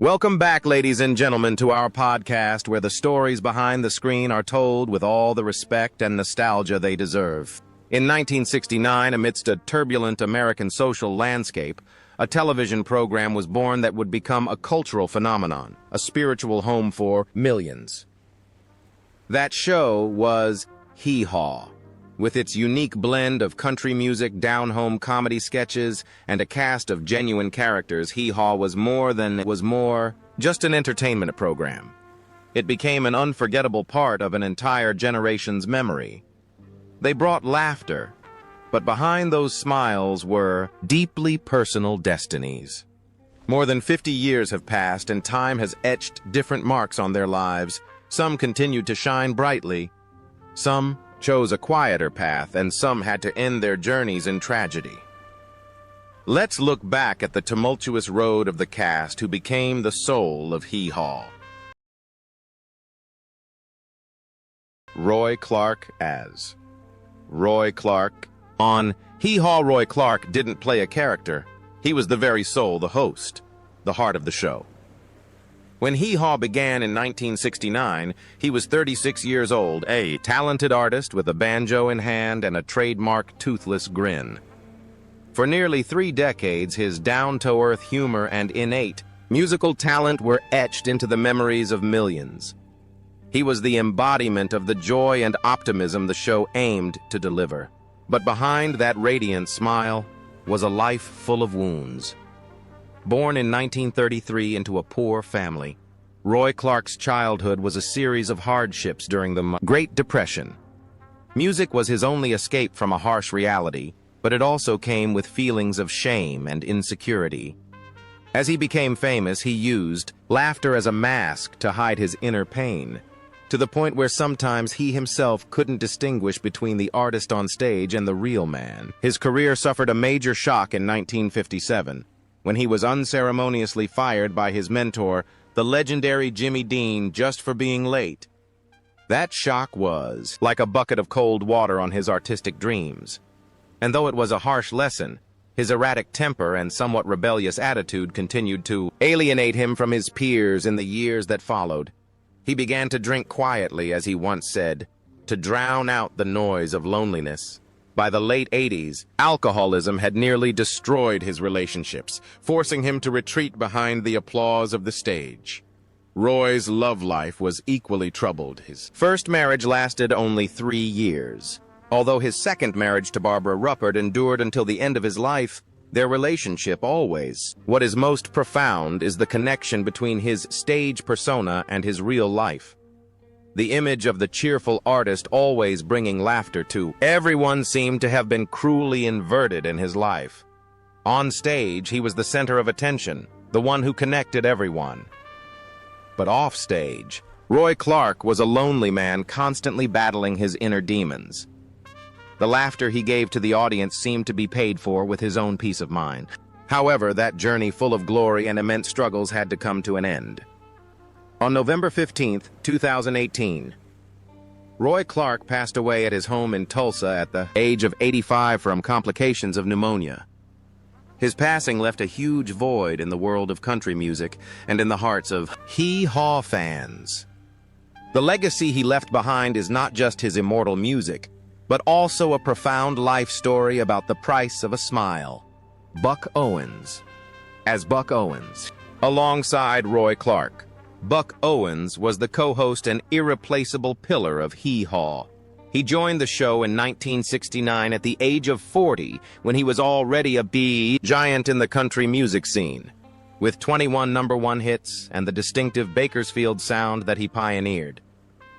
Welcome back, ladies and gentlemen, to our podcast where the stories behind the screen are told with all the respect and nostalgia they deserve. In 1969, amidst a turbulent American social landscape, a television program was born that would become a cultural phenomenon, a spiritual home for millions. That show was Hee Haw. With its unique blend of country music, down-home comedy sketches, and a cast of genuine characters, Hee Haw was more just an entertainment program. It became an unforgettable part of an entire generation's memory. They brought laughter, but behind those smiles were deeply personal destinies. More than 50 years have passed, and time has etched different marks on their lives. Some continued to shine brightly. Some chose a quieter path, and some had to end their journeys in tragedy. Let's look back at the tumultuous road of the cast who became the soul of Hee Haw. Roy Clark as Roy Clark. On Hee Haw, Roy Clark didn't play a character. He was the very soul, the host, the heart of the show. When Hee Haw began in 1969, he was 36 years old, a talented artist with a banjo in hand and a trademark toothless grin. For nearly 3 decades, his down-to-earth humor and innate musical talent were etched into the memories of millions. He was the embodiment of the joy and optimism the show aimed to deliver. But behind that radiant smile was a life full of wounds. Born in 1933 into a poor family, Roy Clark's childhood was a series of hardships during the Great Depression. Music was his only escape from a harsh reality, but it also came with feelings of shame and insecurity. As he became famous, he used laughter as a mask to hide his inner pain, to the point where sometimes he himself couldn't distinguish between the artist on stage and the real man. His career suffered a major shock in 1957, when he was unceremoniously fired by his mentor, the legendary Jimmy Dean, just for being late. That shock was like a bucket of cold water on his artistic dreams. And though it was a harsh lesson, his erratic temper and somewhat rebellious attitude continued to alienate him from his peers in the years that followed. He began to drink quietly, as he once said, to drown out the noise of loneliness. By the late 80s, alcoholism had nearly destroyed his relationships, forcing him to retreat behind the applause of the stage. Roy's love life was equally troubled. His first marriage lasted only 3 years. Although his second marriage to Barbara Ruppert endured until the end of his life, their relationship always. What is most profound is the connection between his stage persona and his real life. The image of the cheerful artist always bringing laughter to everyone seemed to have been cruelly inverted in his life. On stage, he was the center of attention, the one who connected everyone. But off stage, Roy Clark was a lonely man constantly battling his inner demons. The laughter he gave to the audience seemed to be paid for with his own peace of mind. However, that journey full of glory and immense struggles had to come to an end. On November 15, 2018, Roy Clark passed away at his home in Tulsa at the age of 85 from complications of pneumonia. His passing left a huge void in the world of country music and in the hearts of Hee Haw fans. The legacy he left behind is not just his immortal music, but also a profound life story about the price of a smile. Buck Owens. As Buck Owens, alongside Roy Clark, Buck Owens was the co-host and irreplaceable pillar of Hee Haw. He joined the show in 1969 at the age of 40, when he was already a giant in the country music scene, with 21 #1 hits and the distinctive Bakersfield sound that he pioneered.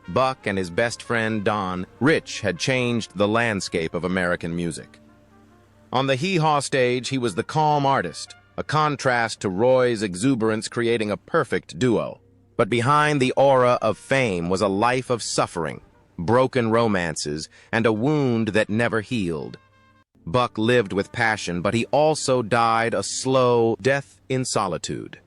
Buck and his best friend Don Rich had changed the landscape of American music. On the Hee Haw stage, he was the calm artist, a contrast to Roy's exuberance, creating a perfect duo. But behind the aura of fame was a life of suffering, broken romances, and a wound that never healed. Buck lived with passion, but he also died a slow death in solitude.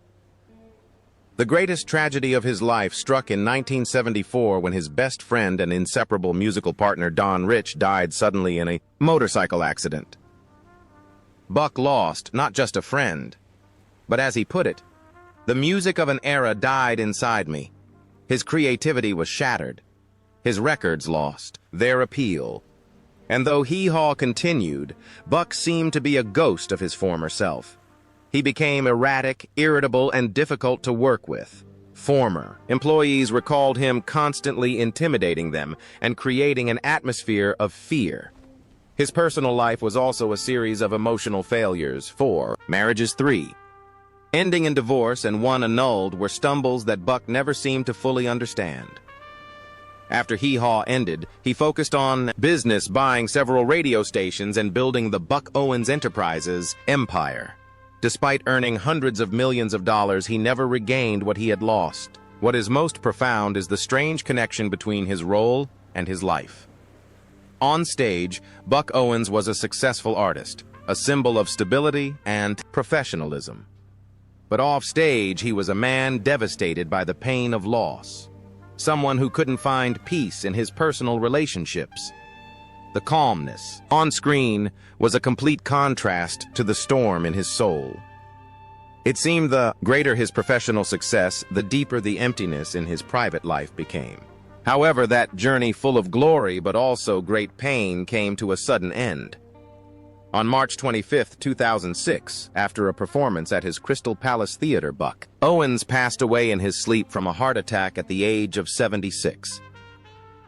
The greatest tragedy of his life struck in 1974 when his best friend and inseparable musical partner Don Rich died suddenly in a motorcycle accident. Buck lost not just a friend, but as he put it, The music of an era died inside me. His creativity was shattered. His records lost their appeal. And though Hee Haw continued, Buck seemed to be a ghost of his former self. He became erratic, irritable, and difficult to work with. Former employees recalled him constantly intimidating them and creating an atmosphere of fear. His personal life was also a series of emotional failures. 4 marriages, 3 ending in divorce, and 1 annulled were stumbles that Buck never seemed to fully understand. After Hee Haw ended, he focused on business, buying several radio stations and building the Buck Owens Enterprises empire. Despite earning hundreds of millions of dollars, he never regained what he had lost. What is most profound is the strange connection between his role and his life. On stage, Buck Owens was a successful artist, a symbol of stability and professionalism. But off stage, he was a man devastated by the pain of loss, someone who couldn't find peace in his personal relationships. The calmness on screen was a complete contrast to the storm in his soul. It seemed the greater his professional success, the deeper the emptiness in his private life became. However, that journey full of glory but also great pain came to a sudden end. On March 25, 2006, after a performance at his Crystal Palace Theater, Buck Owens passed away in his sleep from a heart attack at the age of 76.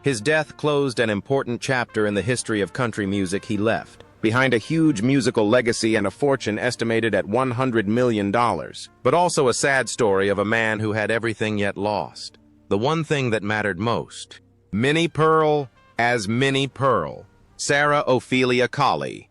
His death closed an important chapter in the history of country music. He left behind a huge musical legacy and a fortune estimated at $100 million, but also a sad story of a man who had everything yet lost the one thing that mattered most. Minnie Pearl as Minnie Pearl. Sarah Ophelia Colley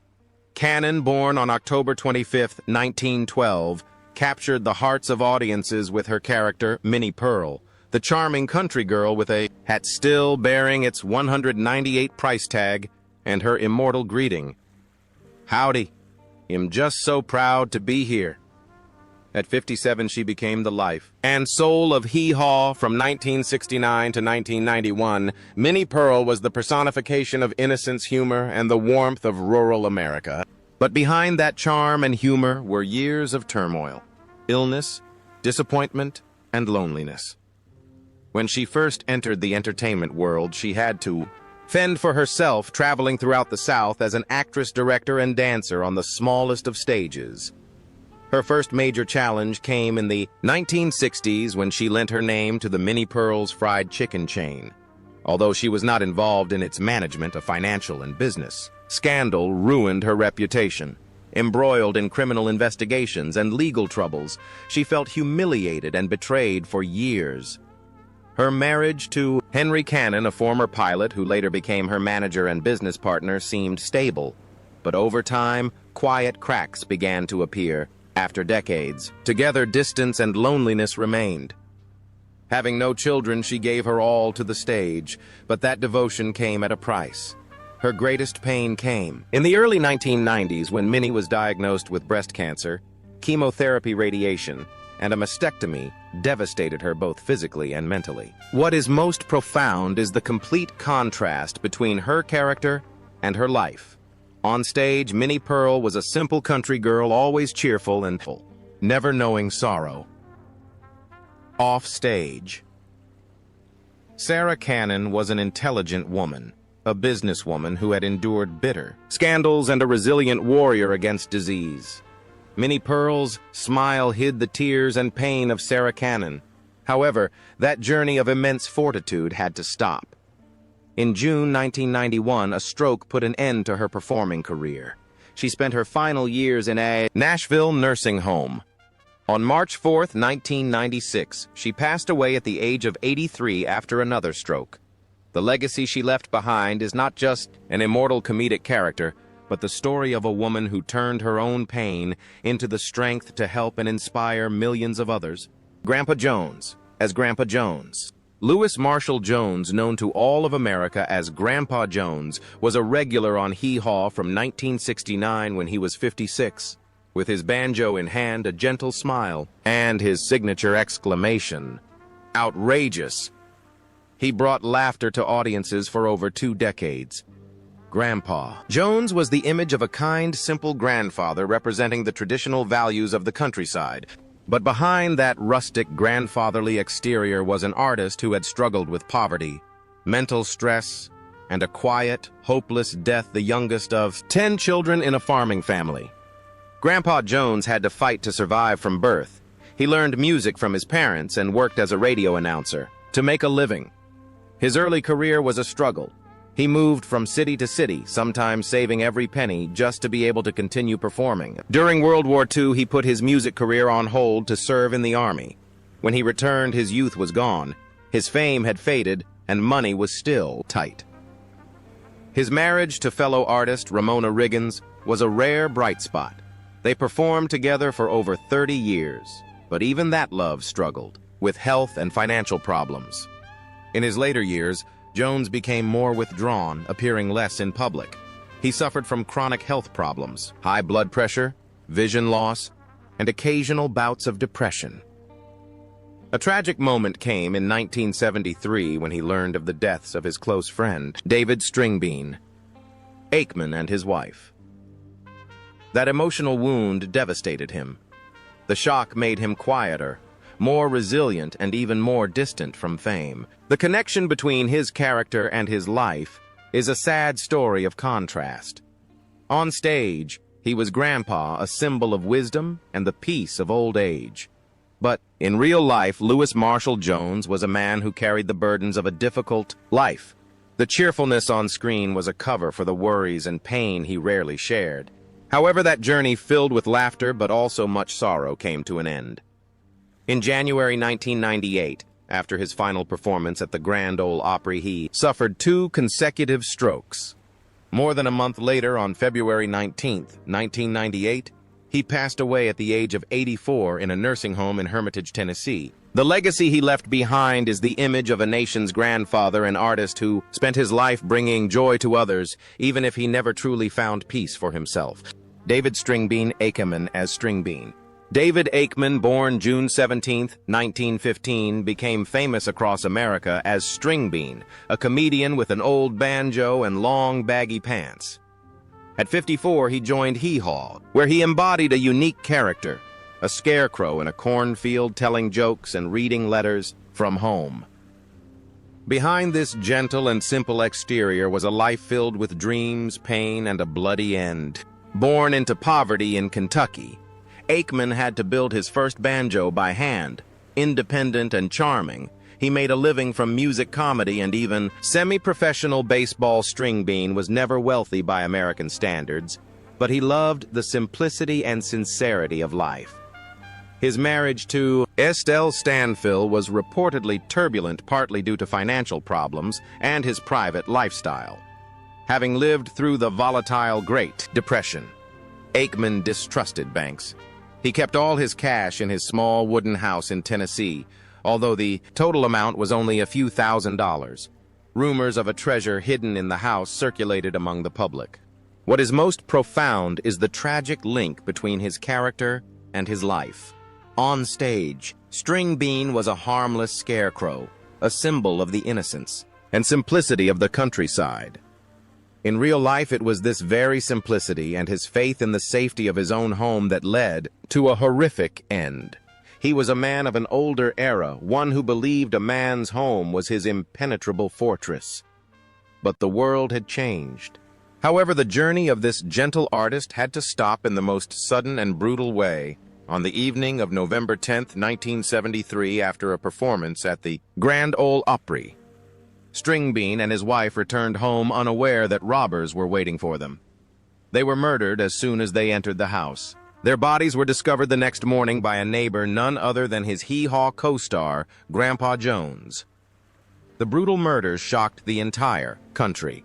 Cannon, born on October 25, 1912, captured the hearts of audiences with her character, Minnie Pearl, the charming country girl with a hat still bearing its $198 price tag, and her immortal greeting, "Howdy, I'm just so proud to be here." At 57, she became the life and soul of Hee Haw. From 1969 to 1991, Minnie Pearl was the personification of innocence, humor, and the warmth of rural America. But behind that charm and humor were years of turmoil, illness, disappointment, and loneliness. When she first entered the entertainment world, she had to fend for herself, traveling throughout the South as an actress, director, and dancer on the smallest of stages. Her first major challenge came in the 1960s when she lent her name to the Minnie Pearl's fried chicken chain. Although she was not involved in its management, a financial and business scandal ruined her reputation. Embroiled in criminal investigations and legal troubles, she felt humiliated and betrayed for years. Her marriage to Henry Cannon, a former pilot who later became her manager and business partner, seemed stable. But over time, quiet cracks began to appear. After decades, together, distance and loneliness remained. Having no children, she gave her all to the stage, but that devotion came at a price. Her greatest pain came in the early 1990s when Minnie was diagnosed with breast cancer. Chemotherapy, radiation, and a mastectomy devastated her both physically and mentally. What is most profound is the complete contrast between her character and her life. On stage, Minnie Pearl was a simple country girl, always cheerful and full, never knowing sorrow. Off stage, Sarah Cannon was an intelligent woman, a businesswoman who had endured bitter scandals and a resilient warrior against disease. Minnie Pearl's smile hid the tears and pain of Sarah Cannon. However, that journey of immense fortitude had to stop. In June 1991, a stroke put an end to her performing career. She spent her final years in a Nashville nursing home. On March 4, 1996, she passed away at the age of 83 after another stroke. The legacy she left behind is not just an immortal comedic character, but the story of a woman who turned her own pain into the strength to help and inspire millions of others. Grandpa Jones as Grandpa Jones. Louis Marshall Jones, known to all of America as Grandpa Jones, was a regular on Hee Haw from 1969 when he was 56. With his banjo in hand, a gentle smile, and his signature exclamation, "Outrageous!" He brought laughter to audiences for over 2 decades. Grandpa Jones was the image of a kind, simple grandfather representing the traditional values of the countryside. But behind that rustic, grandfatherly exterior was an artist who had struggled with poverty, mental stress, and a quiet, hopeless death, the youngest of 10 children in a farming family. Grandpa Jones had to fight to survive from birth. He learned music from his parents and worked as a radio announcer to make a living. His early career was a struggle. He moved from city to city, sometimes saving every penny just to be able to continue performing. During World War II, he put his music career on hold to serve in the army. When he returned, his youth was gone. His fame had faded, and money was still tight. His marriage to fellow artist Ramona Riggins was a rare bright spot. They performed together for over 30 years, but even that love struggled with health and financial problems. In his later years, Jones became more withdrawn, appearing less in public. He suffered from chronic health problems, high blood pressure, vision loss, and occasional bouts of depression. A tragic moment came in 1973 when he learned of the deaths of his close friend, David Stringbean, Aikman, and his wife. That emotional wound devastated him. The shock made him quieter, more resilient, and even more distant from fame. The connection between his character and his life is a sad story of contrast. On stage, he was Grandpa, a symbol of wisdom and the peace of old age. But in real life, Louis Marshall Jones was a man who carried the burdens of a difficult life. The cheerfulness on screen was a cover for the worries and pain he rarely shared. However, that journey filled with laughter but also much sorrow came to an end. In January 1998, after his final performance at the Grand Ole Opry, he suffered 2 consecutive strokes. More than a month later, on February 19, 1998, he passed away at the age of 84 in a nursing home in Hermitage, Tennessee. The legacy he left behind is the image of a nation's grandfather and artist who spent his life bringing joy to others, even if he never truly found peace for himself. David Stringbean Aikman as Stringbean. David Aikman, born June 17, 1915, became famous across America as Stringbean, a comedian with an old banjo and long, baggy pants. At 54, he joined Hee Haw, where he embodied a unique character, a scarecrow in a cornfield telling jokes and reading letters from home. Behind this gentle and simple exterior was a life filled with dreams, pain, and a bloody end. Born into poverty in Kentucky, Aikman had to build his first banjo by hand. Independent and charming, he made a living from music comedy, and even semi-professional baseball. Stringbean was never wealthy by American standards, but he loved the simplicity and sincerity of life. His marriage to Estelle Stanfill was reportedly turbulent, partly due to financial problems and his private lifestyle. Having lived through the volatile Great Depression, Aikman distrusted banks. He kept all his cash in his small wooden house in Tennessee, although the total amount was only a few $1,000s. Rumors of a treasure hidden in the house circulated among the public. What is most profound is the tragic link between his character and his life. On stage, Stringbean was a harmless scarecrow, a symbol of the innocence and simplicity of the countryside. In real life, it was this very simplicity and his faith in the safety of his own home that led to a horrific end. He was a man of an older era, one who believed a man's home was his impenetrable fortress. But the world had changed. However, the journey of this gentle artist had to stop in the most sudden and brutal way on the evening of November 10, 1973, after a performance at the Grand Ole Opry. Stringbean and his wife returned home unaware that robbers were waiting for them. They were murdered as soon as they entered the house. Their bodies were discovered the next morning by a neighbor, none other than his Hee Haw co-star, Grandpa Jones. The brutal murders shocked the entire country.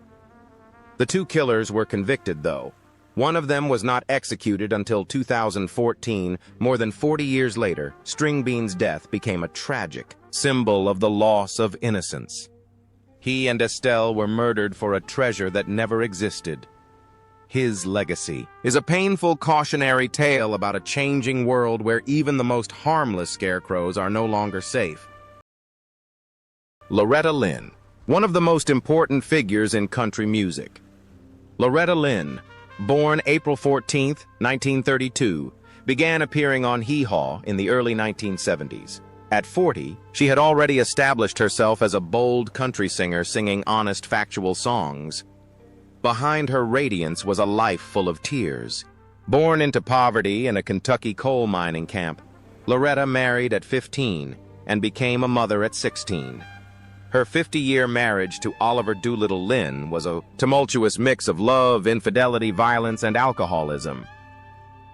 The 2 killers were convicted, though. One of them was not executed until 2014. More than 40 years later, Stringbean's death became a tragic symbol of the loss of innocence. He and Estelle were murdered for a treasure that never existed. His legacy is a painful cautionary tale about a changing world where even the most harmless scarecrows are no longer safe. Loretta Lynn, one of the most important figures in country music. Loretta Lynn, born April 14, 1932, began appearing on Hee Haw in the early 1970s. At 40, she had already established herself as a bold country singer singing honest, factual songs. Behind her radiance was a life full of tears. Born into poverty in a Kentucky coal mining camp, Loretta married at 15 and became a mother at 16. Her 50-year marriage to Oliver Doolittle Lynn was a tumultuous mix of love, infidelity, violence, and alcoholism.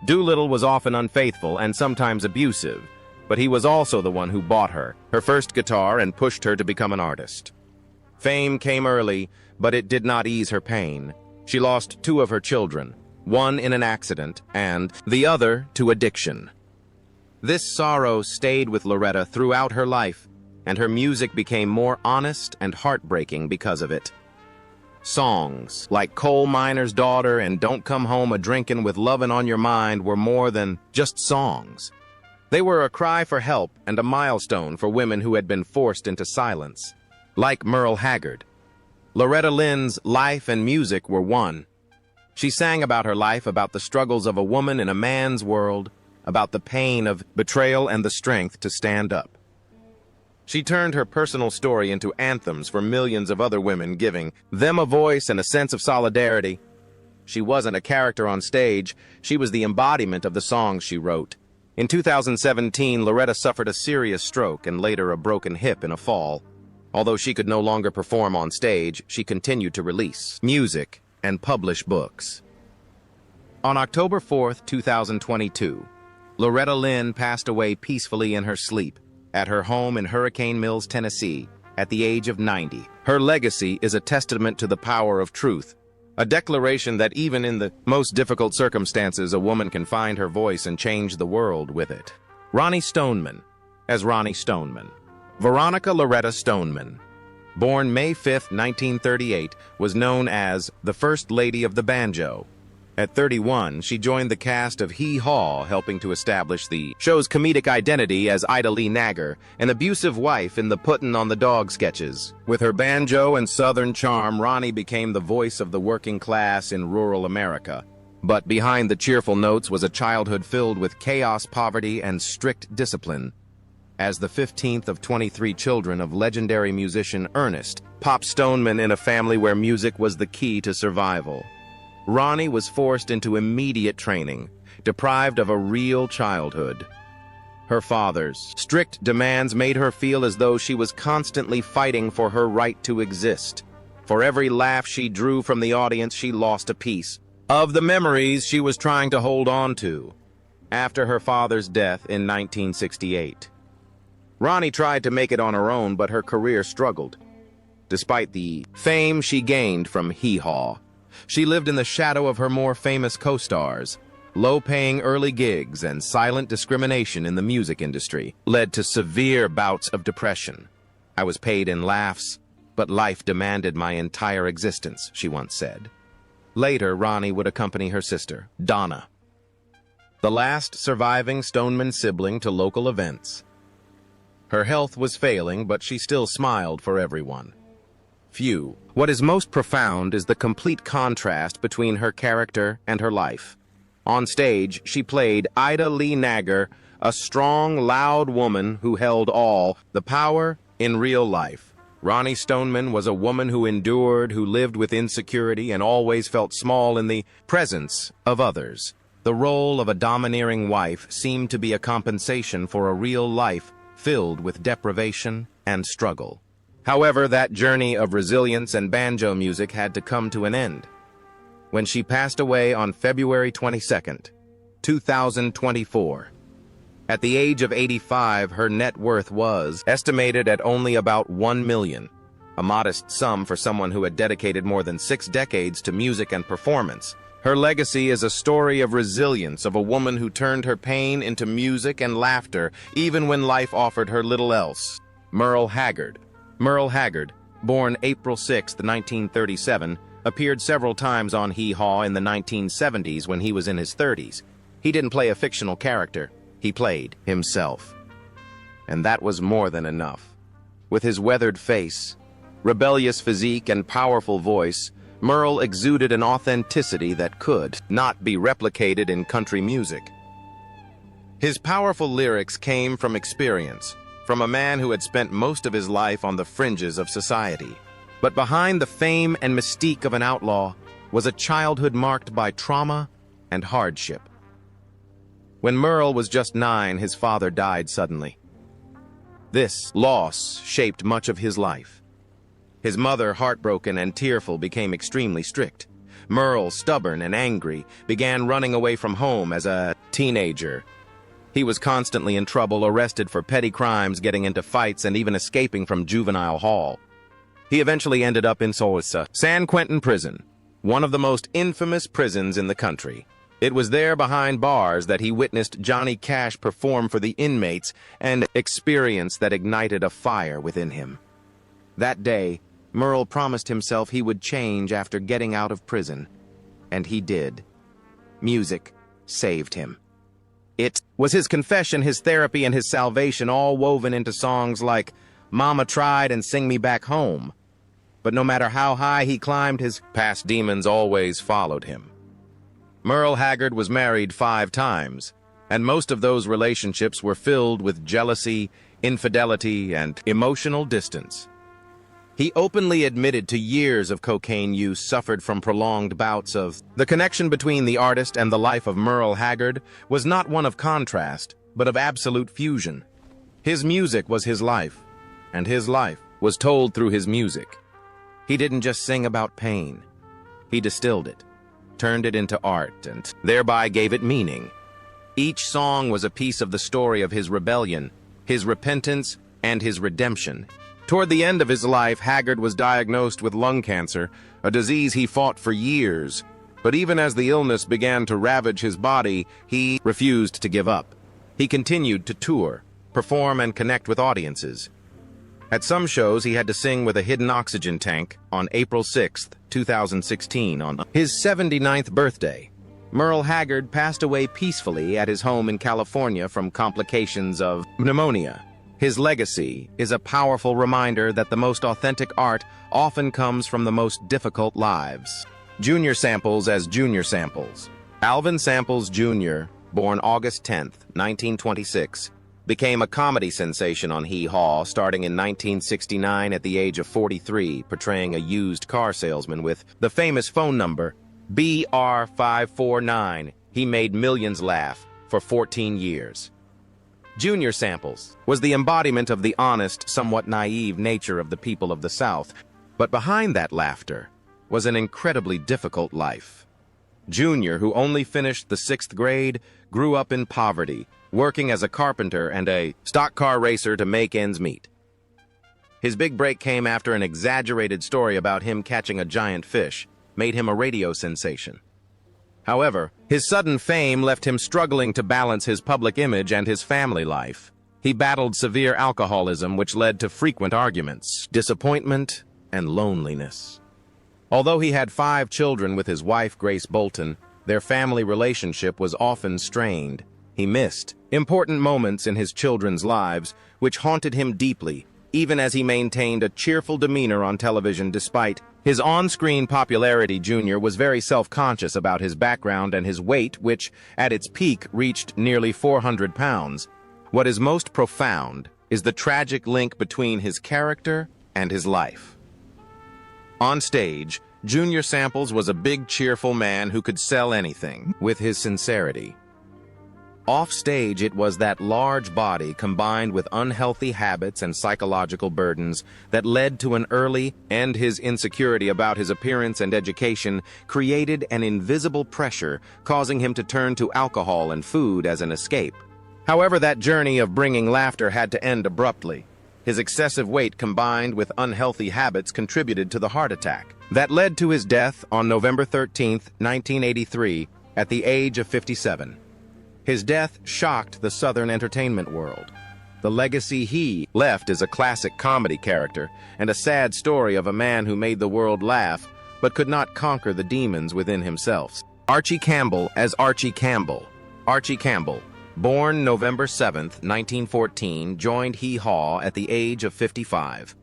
Doolittle was often unfaithful and sometimes abusive, but he was also the one who bought her first guitar and pushed her to become an artist. Fame came early, but it did not ease her pain. She lost 2 of her children, one in an accident and the other to addiction. This sorrow stayed with Loretta throughout her life, and her music became more honest and heartbreaking because of it. Songs like Coal Miner's Daughter and Don't Come Home a-Drinkin' with Lovin' on Your Mind were more than just songs. They were a cry for help and a milestone for women who had been forced into silence. Like Merle Haggard, Loretta Lynn's life and music were one. She sang about her life, about the struggles of a woman in a man's world, about the pain of betrayal and the strength to stand up. She turned her personal story into anthems for millions of other women, giving them a voice and a sense of solidarity. She wasn't a character on stage, she was the embodiment of the songs she wrote. In 2017, Loretta suffered a serious stroke and later a broken hip in a fall. Although she could no longer perform on stage, she continued to release music and publish books. On October 4, 2022, Loretta Lynn passed away peacefully in her sleep at her home in Hurricane Mills, Tennessee, at the age of 90. Her legacy is a testament to the power of truth, a declaration that even in the most difficult circumstances, a woman can find her voice and change the world with it. Ronnie Stoneman, as Ronnie Stoneman. Veronica Loretta Stoneman, born May 5, 1938, was known as the First Lady of the Banjo. At 31, she joined the cast of Hee Haw, helping to establish the show's comedic identity as Ida Lee Nagger, an abusive wife in the Puttin' on the Dog sketches. With her banjo and Southern charm, Ronnie became the voice of the working class in rural America. But behind the cheerful notes was a childhood filled with chaos, poverty, and strict discipline. As the 15th of 23 children of legendary musician Ernest Pop Stoneman in a family where music was the key to survival, Ronnie was forced into immediate training, deprived of a real childhood. Her father's strict demands made her feel as though she was constantly fighting for her right to exist. For every laugh she drew from the audience, she lost a piece of the memories she was trying to hold on to. After her father's death in 1968, Ronnie tried to make it on her own, but her career struggled. Despite the fame she gained from Hee Haw, she lived in the shadow of her more famous co-stars. Low-paying early gigs and silent discrimination in the music industry led to severe bouts of depression. "I was paid in laughs, but life demanded my entire existence," she once said. Later, Ronnie would accompany her sister, Donna, the last surviving Stoneman sibling, to local events. Her health was failing, but she still smiled for everyone. What is most profound is the complete contrast between her character and her life. On stage, she played Ida Lee Nagger, a strong, loud woman who held all the power. In real life, Ronnie Stoneman was a woman who endured, who lived with insecurity, and always felt small in the presence of others. The role of a domineering wife seemed to be a compensation for a real life filled with deprivation and struggle. However, that journey of resilience and banjo music had to come to an end when she passed away on February 22, 2024. At the age of 85, her net worth was estimated at only about $1 million, a modest sum for someone who had dedicated more than 6 decades to music and performance. Her legacy is a story of resilience, of a woman who turned her pain into music and laughter, even when life offered her little else. Merle Haggard, born April 6, 1937, appeared several times on Hee Haw in the 1970s when he was in his 30s. He didn't play a fictional character, he played himself. And that was more than enough. With his weathered face, rebellious physique, and powerful voice, Merle exuded an authenticity that could not be replicated in country music. His powerful lyrics came from experience, from a man who had spent most of his life on the fringes of society. But behind the fame and mystique of an outlaw was a childhood marked by trauma and hardship. When Merle was just 9, his father died suddenly. This loss shaped much of his life. His mother, heartbroken and tearful, became extremely strict. Merle, stubborn and angry, began running away from home as a teenager. He was constantly in trouble, arrested for petty crimes, getting into fights, and even escaping from juvenile hall. He eventually ended up in San Quentin prison, one of the most infamous prisons in the country. It was there behind bars that he witnessed Johnny Cash perform for the inmates, an experience that ignited a fire within him. That day, Merle promised himself he would change after getting out of prison, and he did. Music saved him. It was his confession, his therapy, and his salvation, all woven into songs like Mama Tried and Sing Me Back Home. But no matter how high he climbed, his past demons always followed him. Merle Haggard was married 5 times, and most of those relationships were filled with jealousy, infidelity, and emotional distance. He openly admitted to years of cocaine use suffered from prolonged bouts of... The connection between the artist and the life of Merle Haggard was not one of contrast, but of absolute fusion. His music was his life, and his life was told through his music. He didn't just sing about pain. He distilled it, turned it into art, and thereby gave it meaning. Each song was a piece of the story of his rebellion, his repentance, and his redemption. Toward the end of his life, Haggard was diagnosed with lung cancer, a disease he fought for years. But even as the illness began to ravage his body, he refused to give up. He continued to tour, perform, and connect with audiences. At some shows, he had to sing with a hidden oxygen tank on April 6, 2016, on his 79th birthday. Merle Haggard passed away peacefully at his home in California from complications of pneumonia. His legacy is a powerful reminder that the most authentic art often comes from the most difficult lives. Junior Samples as Junior Samples. Alvin Samples Jr., born August 10, 1926, became a comedy sensation on Hee Haw starting in 1969 at the age of 43, portraying a used car salesman with the famous phone number BR549. He made millions laugh for 14 years. Junior Samples was the embodiment of the honest, somewhat naive nature of the people of the South, but behind that laughter was an incredibly difficult life. Junior, who only finished the 6th grade, grew up in poverty, working as a carpenter and a stock car racer to make ends meet. His big break came after an exaggerated story about him catching a giant fish made him a radio sensation. However, his sudden fame left him struggling to balance his public image and his family life. He battled severe alcoholism, which led to frequent arguments, disappointment, and loneliness. Although he had 5 children with his wife, Grace Bolton, their family relationship was often strained. He missed important moments in his children's lives, which haunted him deeply, even as he maintained a cheerful demeanor on television despite his on-screen popularity. Junior was very self-conscious about his background and his weight, which, at its peak, reached nearly 400 pounds. What is most profound is the tragic link between his character and his life. On stage, Junior Samples was a big, cheerful man who could sell anything with his sincerity. Off stage, it was that large body combined with unhealthy habits and psychological burdens that led to an early, and his insecurity about his appearance and education created an invisible pressure, causing him to turn to alcohol and food as an escape. However, that journey of bringing laughter had to end abruptly. His excessive weight combined with unhealthy habits contributed to the heart attack that led to his death on November 13, 1983, at the age of 57. His death shocked the Southern entertainment world. The legacy he left is a classic comedy character and a sad story of a man who made the world laugh but could not conquer the demons within himself. Archie Campbell as Archie Campbell. Archie Campbell, born November 7, 1914, joined Hee Haw at the age of 55.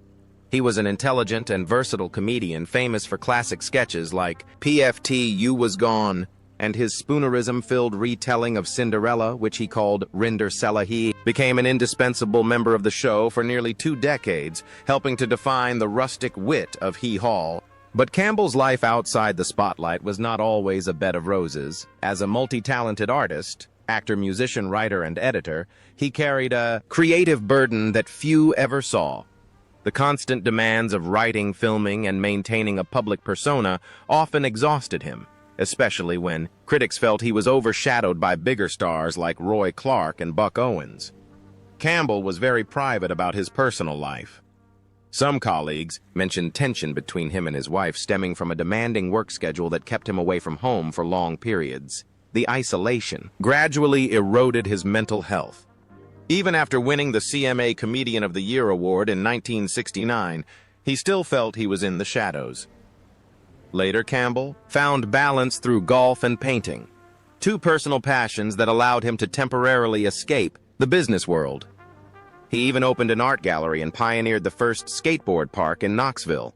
He was an intelligent and versatile comedian famous for classic sketches like PFT You Was Gone and his spoonerism-filled retelling of Cinderella, which he called Rindercella, he became an indispensable member of the show for nearly 2 decades, helping to define the rustic wit of Hee Haw. But Campbell's life outside the spotlight was not always a bed of roses. As a multi-talented artist, actor, musician, writer, and editor, he carried a creative burden that few ever saw. The constant demands of writing, filming, and maintaining a public persona often exhausted him, especially when critics felt he was overshadowed by bigger stars like Roy Clark and Buck Owens. Campbell was very private about his personal life. Some colleagues mentioned tension between him and his wife stemming from a demanding work schedule that kept him away from home for long periods. The isolation gradually eroded his mental health. Even after winning the CMA Comedian of the Year award in 1969, he still felt he was in the shadows. Later, Campbell found balance through golf and painting, 2 personal passions that allowed him to temporarily escape the business world. He even opened an art gallery and pioneered the first skateboard park in Knoxville.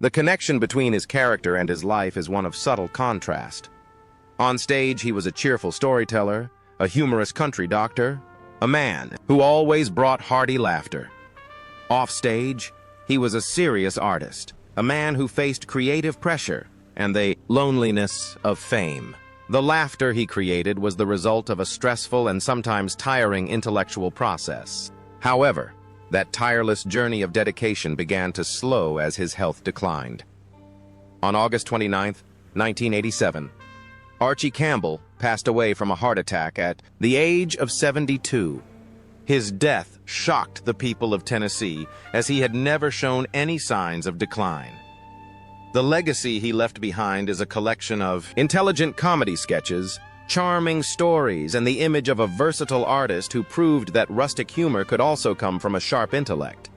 The connection between his character and his life is one of subtle contrast. On stage, he was a cheerful storyteller, a humorous country doctor, a man who always brought hearty laughter. Off stage, he was a serious artist, a man who faced creative pressure and the loneliness of fame. The laughter he created was the result of a stressful and sometimes tiring intellectual process. However, that tireless journey of dedication began to slow as his health declined. On August 29, 1987, Archie Campbell passed away from a heart attack at the age of 72. His death shocked the people of Tennessee, as he had never shown any signs of decline. The legacy he left behind is a collection of intelligent comedy sketches, charming stories, and the image of a versatile artist who proved that rustic humor could also come from a sharp intellect.